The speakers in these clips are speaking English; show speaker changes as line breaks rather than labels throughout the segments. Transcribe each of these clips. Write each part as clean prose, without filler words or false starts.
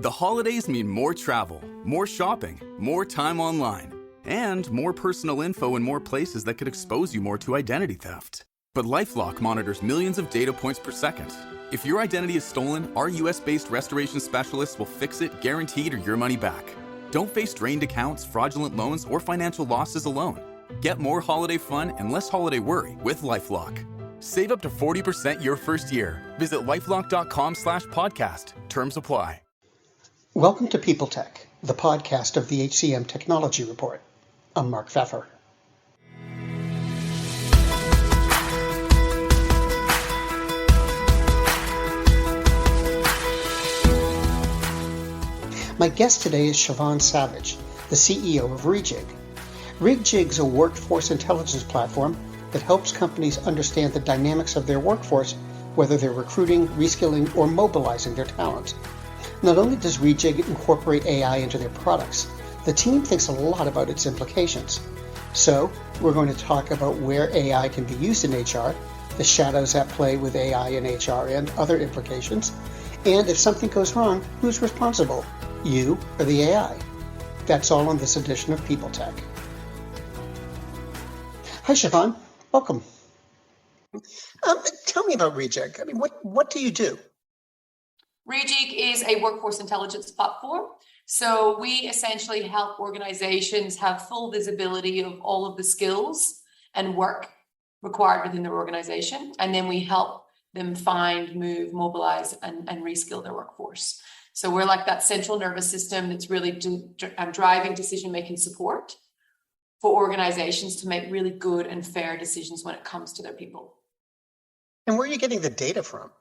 The holidays mean more travel, more shopping, more time online, and more personal info in more places that could expose you more to identity theft. But LifeLock monitors millions of data points per second. If your identity is stolen, our US-based restoration specialists will fix it guaranteed or your money back. Don't face drained accounts, fraudulent loans, or financial losses alone. Get more holiday fun and less holiday worry with LifeLock. Save up to 40% your first year. Visit lifelock.com/podcast. Terms apply.
Welcome to People Tech, the podcast of the HCM Technology Report. I'm Mark Pfeffer. My guest today is Siobhan Savage, the CEO of Reejig. Reejig is a workforce intelligence platform that helps companies understand the dynamics of their workforce, whether they're recruiting, reskilling, or mobilizing their talent. Not only does Reejig incorporate AI into their products, the team thinks a lot about its implications. So, we're going to talk about where AI can be used in HR, the shadows at play with AI in HR and other implications, and if something goes wrong, who's responsible? You or the AI? That's all in this edition of People Tech. Hi, Siobhan. Welcome. Tell me about Reejig. What do you do?
Reejig is a workforce intelligence platform. So we essentially help organizations have full visibility of all of the skills and work required within their organization. And then we help them find, move, mobilize, and reskill their workforce. So we're like that central nervous system that's really driving decision-making support for organizations to make really good and fair decisions when it comes to their people.
And where are you getting the data from?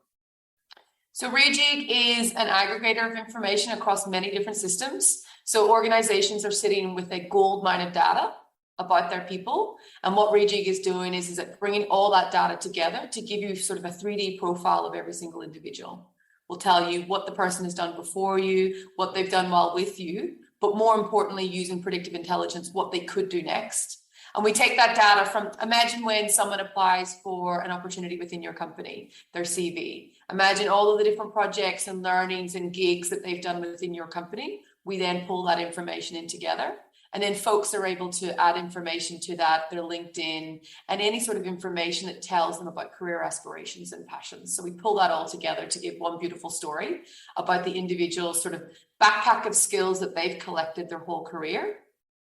So Reejig is an aggregator of information across many different systems. So organizations are sitting with a gold mine of data about their people. And what Reejig is doing is bringing all that data together to give you sort of a 3D profile of every single individual. We'll tell you what the person has done before you, what they've done while with you, but more importantly, using predictive intelligence, what they could do next. And we take that data from, imagine when someone applies for an opportunity within your company, their CV. Imagine all of the different projects and learnings and gigs that they've done within your company. We then pull that information in together. And then folks are able to add information to that, their LinkedIn, and any sort of information that tells them about career aspirations and passions. So we pull that all together to give one beautiful story about the individual's sort of backpack of skills that they've collected their whole career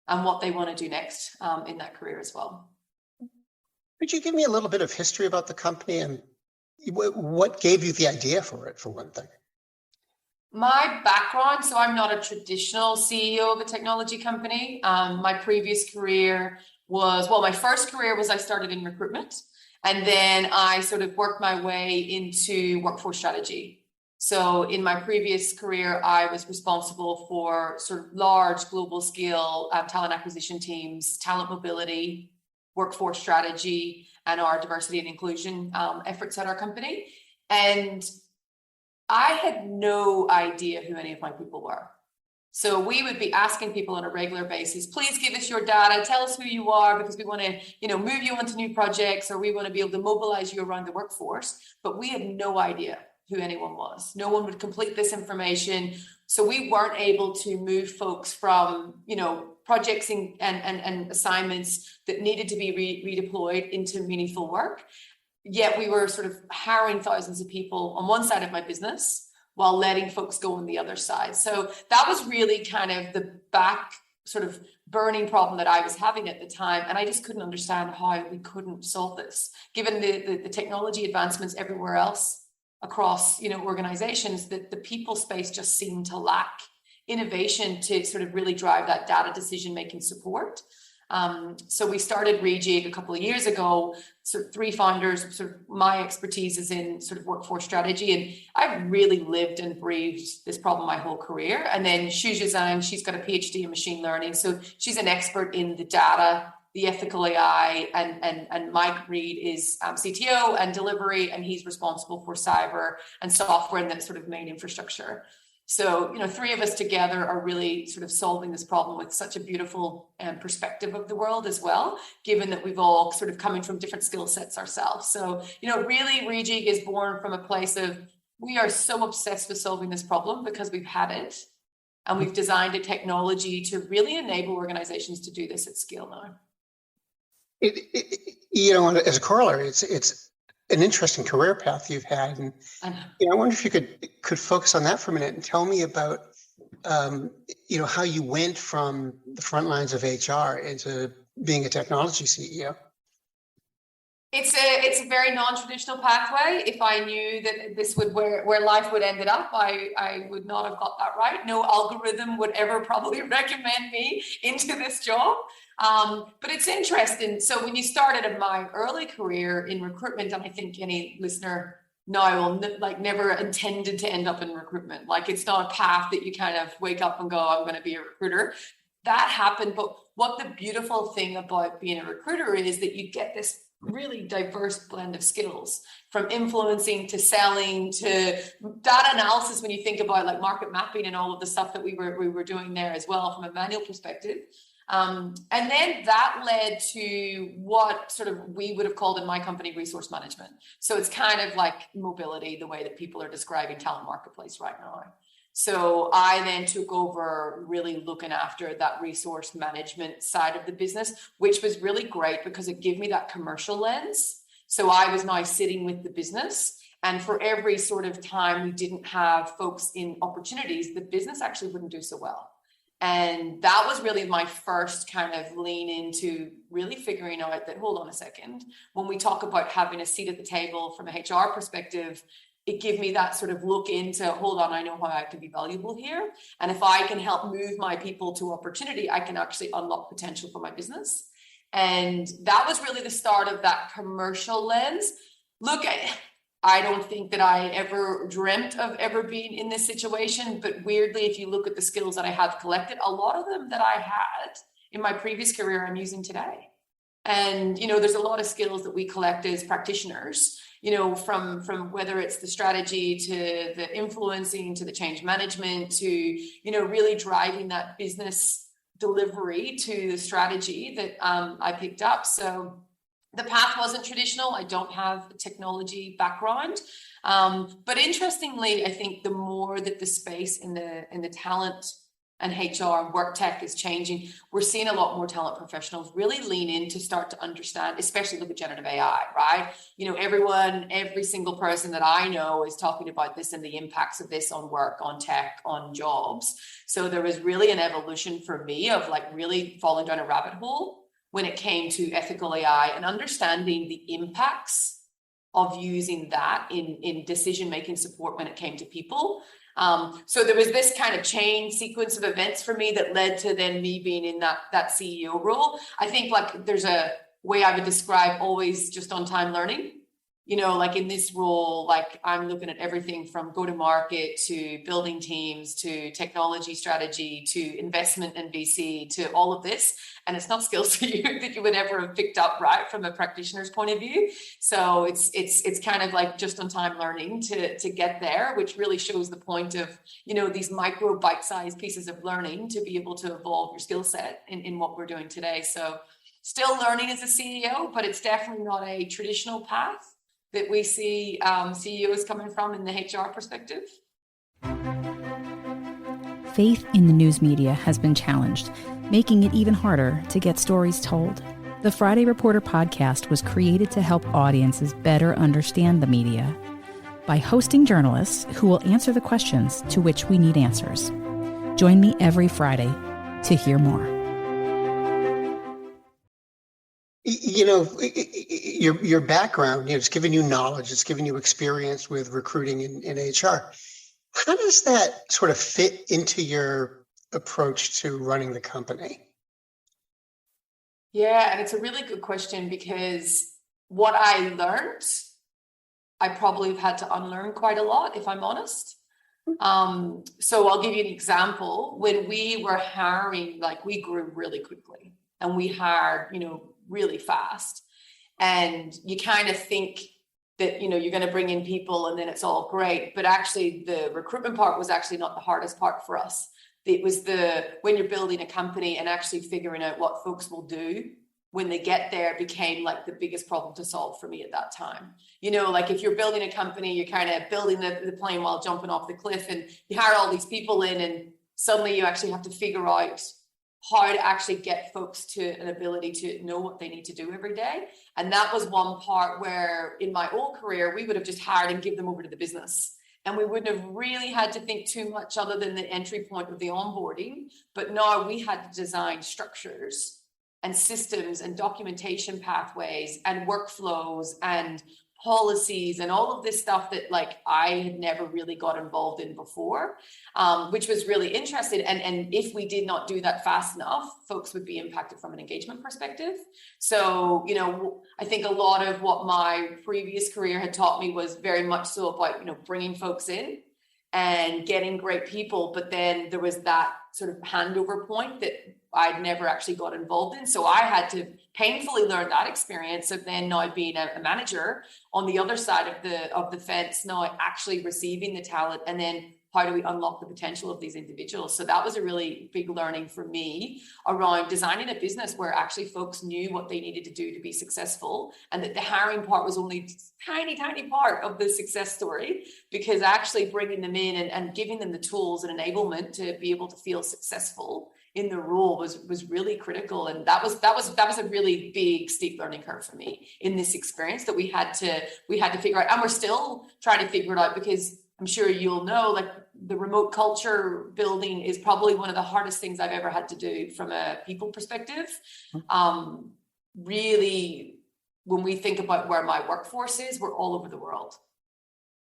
and what they want to do next in that career as well.
Could you give me a little bit of history about the company and what gave you the idea for it, for one thing?
My background, so I'm not a traditional CEO of a technology company. My previous career my first career was I started in recruitment, and then I sort of worked my way into workforce strategy. So in my previous career, I was responsible for sort of large global scale talent acquisition teams, talent mobility, workforce strategy, and our diversity and inclusion efforts at our company. And I had no idea who any of my people were. So we would be asking people on a regular basis, please give us your data, tell us who you are, because we want to, move you onto new projects, or we want to be able to mobilize you around the workforce. But we had no idea who anyone was. No one would complete this information. So we weren't able to move folks from, projects and assignments that needed to be redeployed into meaningful work. Yet we were sort of hiring thousands of people on one side of my business while letting folks go on the other side. So that was really kind of the back sort of burning problem that I was having at the time. And I just couldn't understand how we couldn't solve this, given the technology advancements everywhere else across, organizations, that the people space just seemed to lack innovation to sort of really drive that data decision-making support. So we started Reejig a couple of years ago, sort of 3 founders, sort of my expertise is in sort of workforce strategy. And I've really lived and breathed this problem my whole career. And then Xu Zhang, she's got a PhD in machine learning. So she's an expert in the data, the ethical AI, and Mike Reed is CTO and delivery, and he's responsible for cyber and software and that sort of main infrastructure. So, 3 of us together are really sort of solving this problem with such a beautiful perspective of the world as well, given that we've all sort of coming from different skill sets ourselves. So, really Reejig is born from a place of we are so obsessed with solving this problem because we've had it. And we've designed a technology to really enable organizations to do this at scale now.
As a corollary, it's an interesting career path you've had. And I wonder if you could focus on that for a minute and tell me about, how you went from the front lines of HR into being a technology CEO.
It's a very non-traditional pathway. If I knew that this would where life would ended up, I would not have got that right. No algorithm would ever probably recommend me into this job. But it's interesting. So when you started in my early career in recruitment, and I think any listener now will never intended to end up in recruitment. Like, it's not a path that you kind of wake up and go, I'm going to be a recruiter. That happened. But what the beautiful thing about being a recruiter is that you get this really diverse blend of skills, from influencing to selling to data analysis, when you think about like market mapping and all of the stuff that we were doing there as well from a manual perspective. And then that led to what sort of we would have called in my company resource management. So it's kind of like mobility, the way that people are describing talent marketplace right now. So I then took over really looking after that resource management side of the business, which was really great because it gave me that commercial lens. So I was now sitting with the business, and for every sort of time we didn't have folks in opportunities, the business actually wouldn't do so well. And that was really my first kind of lean into really figuring out that, hold on a second, when we talk about having a seat at the table from a HR perspective, it gave me that sort of look into, hold on, I know how I can be valuable here. And if I can help move my people to opportunity, I can actually unlock potential for my business. And that was really the start of that commercial lens. Look, I don't think that I ever dreamt of ever being in this situation, but weirdly, if you look at the skills that I have collected, a lot of them that I had in my previous career, I'm using today. And, there's a lot of skills that we collect as practitioners, from whether it's the strategy to the influencing to the change management to, really driving that business delivery to the strategy that I picked up. So the path wasn't traditional. I don't have a technology background. But interestingly, I think the more that the space in the talent and HR and work tech is changing, we're seeing a lot more talent professionals really lean in to start to understand, especially look at generative AI, right? Every single person that I know is talking about this and the impacts of this on work, on tech, on jobs. So there was really an evolution for me of like really falling down a rabbit hole when it came to ethical AI and understanding the impacts of using that in decision-making support when it came to people. So there was this kind of chain sequence of events for me that led to then me being in that CEO role. I think like there's a way I would describe always just on time learning. Like in this role, like I'm looking at everything from go-to-market to building teams to technology strategy to investment and VC to all of this. And it's not skills that you would ever have picked up, right, from a practitioner's point of view. So it's kind of like just on time learning to get there, which really shows the point of, these micro bite-sized pieces of learning to be able to evolve your skill set in what we're doing today. So still learning as a CEO, but it's definitely not a traditional path that we see CEOs coming from in the HR perspective.
Faith in the news media has been challenged, making it even harder to get stories told. The Friday Reporter podcast was created to help audiences better understand the media by hosting journalists who will answer the questions to which we need answers. Join me every Friday to hear more.
Your background, it's given you knowledge, it's given you experience with recruiting in HR. How does that sort of fit into your approach to running the company?
Yeah, and it's a really good question because what I learned, I probably have had to unlearn quite a lot, if I'm honest. So I'll give you an example. When we were hiring, like we grew really quickly and we hired, really fast. And you kind of think that, you're going to bring in people and then it's all great. But actually the recruitment part was actually not the hardest part for us. It was when you're building a company and actually figuring out what folks will do when they get there became like the biggest problem to solve for me at that time. Like if you're building a company, you're kind of building the plane while jumping off the cliff, and you hire all these people in, and suddenly you actually have to figure out how to actually get folks to an ability to know what they need to do every day. And that was one part where in my old career, we would have just hired and give them over to the business. And we wouldn't have really had to think too much other than the entry point of the onboarding. But now we had to design structures and systems and documentation pathways and workflows and policies and all of this stuff that like I had never really got involved in before, which was really interesting. And if we did not do that fast enough, folks would be impacted from an engagement perspective. So, I think a lot of what my previous career had taught me was very much so about, bringing folks in and getting great people. But then there was that sort of handover point that I'd never actually got involved in. So I had to painfully learn that experience of then now being a manager on the other side of the fence, now actually receiving the talent, and then how do we unlock the potential of these individuals? So that was a really big learning for me around designing a business where actually folks knew what they needed to do to be successful, and that the hiring part was only a tiny part of the success story, because actually bringing them in and giving them the tools and enablement to be able to feel successful in the role was really critical. And that was a really big steep learning curve for me in this experience that we had to figure out, and we're still trying to figure it out, because I'm sure you'll know, like, the remote culture building is probably one of the hardest things I've ever had to do from a people perspective. Really, when we think about where my workforce is, we're all over the world,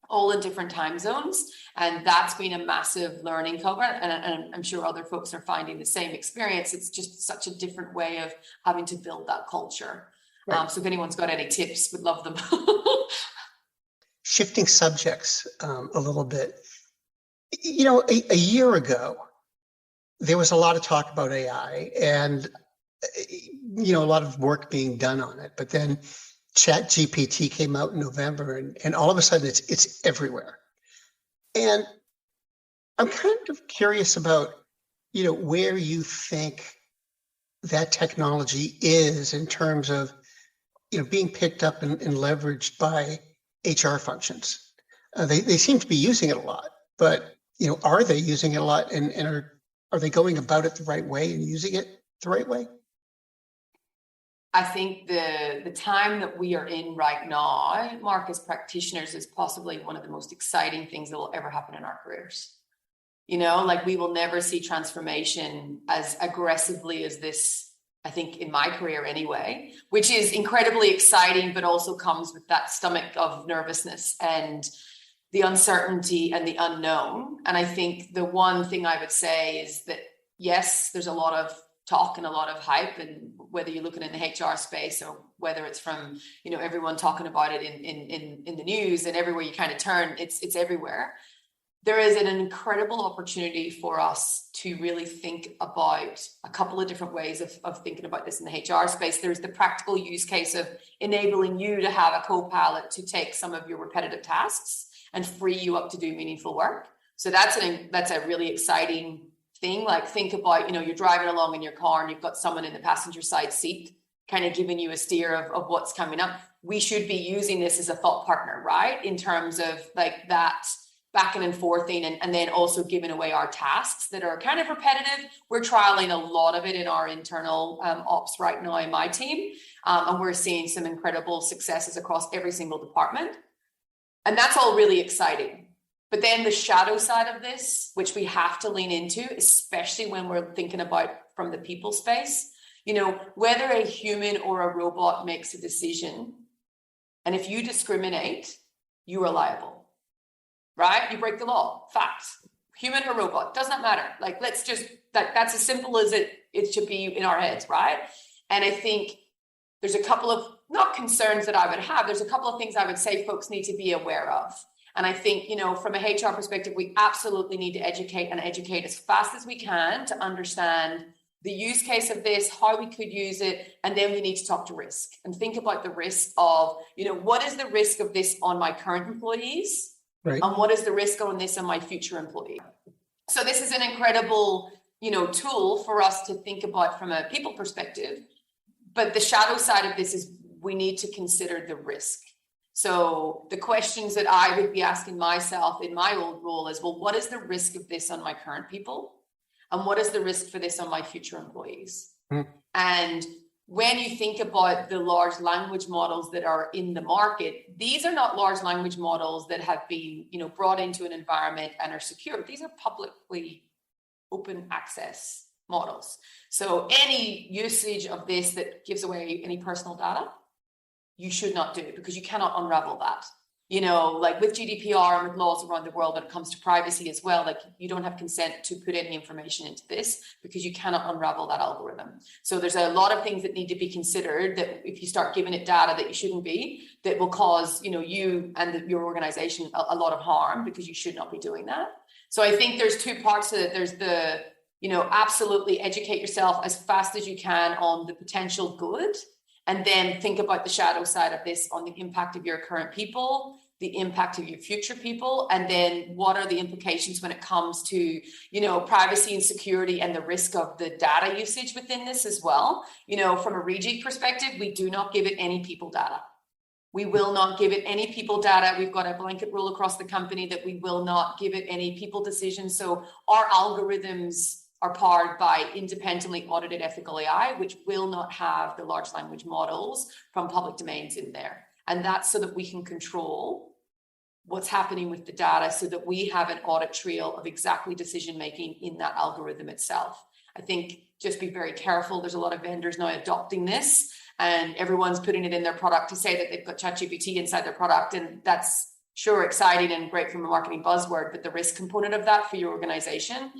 all in different time zones. And that's been a massive learning curve. And I'm sure other folks are finding the same experience. It's just such a different way of having to build that culture. Right. So if anyone's got any tips, would love them.
Shifting subjects a little bit. A year ago, there was a lot of talk about AI and, a lot of work being done on it. But then ChatGPT came out in November, and all of a sudden it's everywhere. And I'm kind of curious about, where you think that technology is in terms of, being picked up and leveraged by HR functions. They seem to be using it a lot, but, are they using it a lot, and are they going about it the right way and using it the right way?
I think the time that we are in right now, Mark, as practitioners, is possibly one of the most exciting things that will ever happen in our careers. Like, we will never see transformation as aggressively as this, I think, in my career anyway, which is incredibly exciting, but also comes with that stomach of nervousness and the uncertainty and the unknown. And I think the one thing I would say is that, yes, there's a lot of talk and a lot of hype, and whether you're looking in the HR space or whether it's from, everyone talking about it in the news and everywhere you kind of turn, it's everywhere. There is an incredible opportunity for us to really think about a couple of different ways of thinking about this in the HR space. There's the practical use case of enabling you to have a co-pilot to take some of your repetitive tasks and free you up to do meaningful work. So that's a really exciting thing. Like, think about, you're driving along in your car and you've got someone in the passenger side seat kind of giving you a steer of what's coming up. We should be using this as a thought partner, right? In terms of like that backing and forthing, and then also giving away our tasks that are kind of repetitive. We're trialing a lot of it in our internal ops right now in my team. And we're seeing some incredible successes across every single department. And that's all really exciting. But then the shadow side of this, which we have to lean into, especially when we're thinking about from the people space, whether a human or a robot makes a decision, and if you discriminate, you are liable, right? You break the law. Facts. Human or robot, does not matter. Like, let's just, that's as simple as it should be in our heads, right? And I think there's a couple of, not concerns that I would have, there's a couple of things I would say folks need to be aware of. And I think, from a HR perspective, we absolutely need to educate as fast as we can to understand the use case of this, how we could use it. And then we need to talk to risk and think about the risk of, what is the risk of this on my current employees? Right. And what is the risk on this on my future employee? So this is an incredible, tool for us to think about from a people perspective. But the shadow side of this is we need to consider the risk. So the questions that I would be asking myself in my old role is, well, what is the risk of this on my current people? And what is the risk for this on my future employees? And when you think about the large language models that are in the market, these are not large language models that have been, brought into an environment and are secure. These are publicly open access models. So any usage of this that gives away any personal data, you should not do, because you cannot unravel that. Like with GDPR and with laws around the world when it comes to privacy as well, like you don't have consent to put any information into this because you cannot unravel that algorithm. So there's a lot of things that need to be considered that if you start giving it data that you shouldn't be, that will cause, you and your organization a lot of harm, because you should not be doing that. So I think there's two parts to it. There's the, absolutely educate yourself as fast as you can on the potential good, and then think about the shadow side of this on the impact of your current people, the impact of your future people, and then what are the implications when it comes to, privacy and security and the risk of the data usage within this as well. From a Reejig perspective, we do not give it any people data. We will not give it any people data. We've got a blanket rule across the company that we will not give it any people decisions. So our algorithms are powered by independently audited ethical AI, which will not have the large language models from public domains in there. And that's so that we can control what's happening with the data, so that we have an audit trail of exactly decision-making in that algorithm itself. I think just be very careful. There's a lot of vendors now adopting this, and everyone's putting it in their product to say that they've got ChatGPT inside their product. And that's sure exciting and great from a marketing buzzword, but the risk component of that for your organization,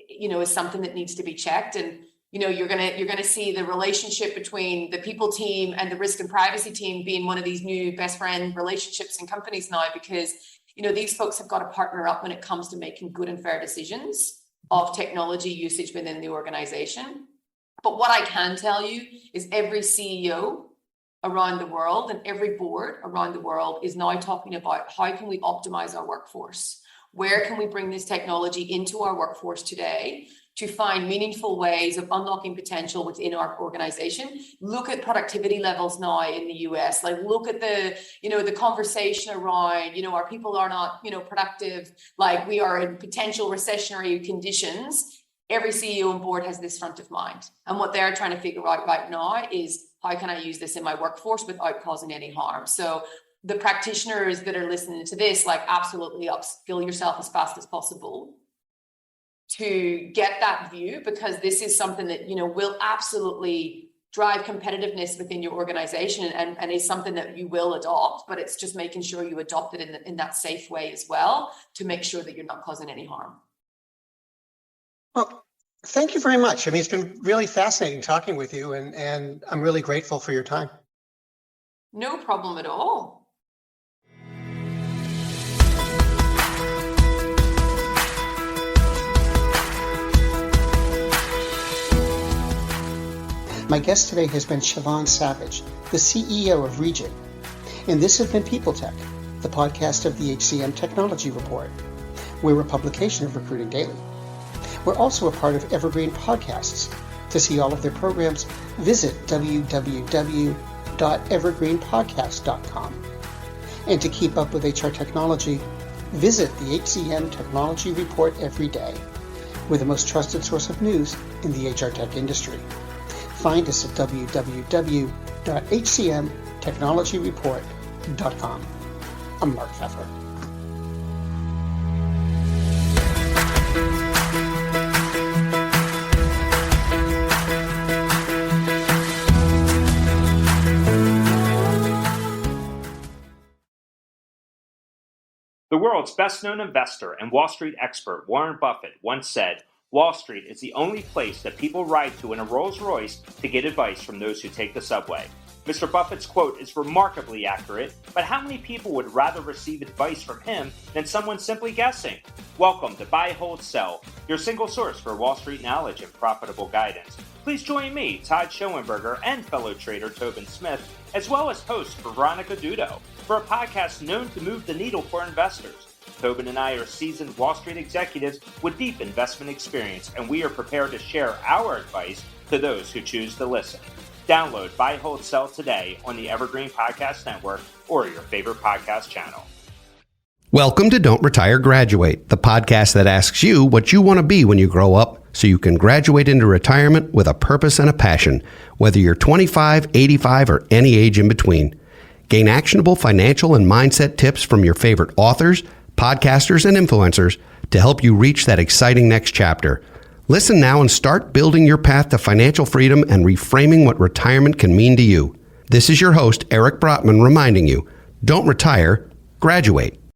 is something that needs to be checked. And, you're going to see the relationship between the people team and the risk and privacy team being one of these new best friend relationships in companies now, because, these folks have got to partner up when it comes to making good and fair decisions of technology usage within the organization. But what I can tell you is every CEO around the world and every board around the world is now talking about how can we optimize our workforce? Where can we bring this technology into our workforce today to find meaningful ways of unlocking potential within our organization? Look at productivity levels now in the US. Like, look at the, the conversation around, our people are not, productive. Like, we are in potential recessionary conditions. Every CEO and board has this front of mind. And what they're trying to figure out right now is, how can I use this in my workforce without causing any harm? So the practitioners that are listening to this, like, absolutely upskill yourself as fast as possible to get that view, because this is something that, will absolutely drive competitiveness within your organization, and is something that you will adopt, but it's just making sure you adopt it in that safe way as well, to make sure that you're not causing any harm.
Well, thank you very much. I mean, it's been really fascinating talking with you, and I'm really grateful for your time.
No problem at all.
My guest today has been Siobhan Savage, the CEO of Reejig. And this has been People Tech, the podcast of the HCM Technology Report. We're a publication of Recruiting Daily. We're also a part of Evergreen Podcasts. To see all of their programs, visit www.evergreenpodcast.com. And to keep up with HR technology, visit the HCM Technology Report every day. We're the most trusted source of news in the HR tech industry. Find us at www.hcmtechnologyreport.com. I'm Mark Pfeffer.
The world's best-known investor and Wall Street expert Warren Buffett once said, "Wall Street is the only place that people ride to in a Rolls-Royce to get advice from those who take the subway." Mr. Buffett's quote is remarkably accurate, but how many people would rather receive advice from him than someone simply guessing? Welcome to Buy, Hold, Sell, your single source for Wall Street knowledge and profitable guidance. Please join me, Todd Schoenberger, and fellow trader Tobin Smith, as well as host Veronica Dudo, for a podcast known to move the needle for investors. Tobin and I are seasoned Wall Street executives with deep investment experience, and we are prepared to share our advice to those who choose to listen. Download Buy, Hold, Sell today on the Evergreen Podcast Network or your favorite podcast channel.
Welcome to Don't Retire, Graduate, the podcast that asks you what you want to be when you grow up so you can graduate into retirement with a purpose and a passion, whether you're 25, 85, or any age in between. Gain actionable financial and mindset tips from your favorite authors, podcasters, and influencers to help you reach that exciting next chapter. Listen now and start building your path to financial freedom and reframing what retirement can mean to you. This is your host, Eric Brotman, reminding you, don't retire, graduate.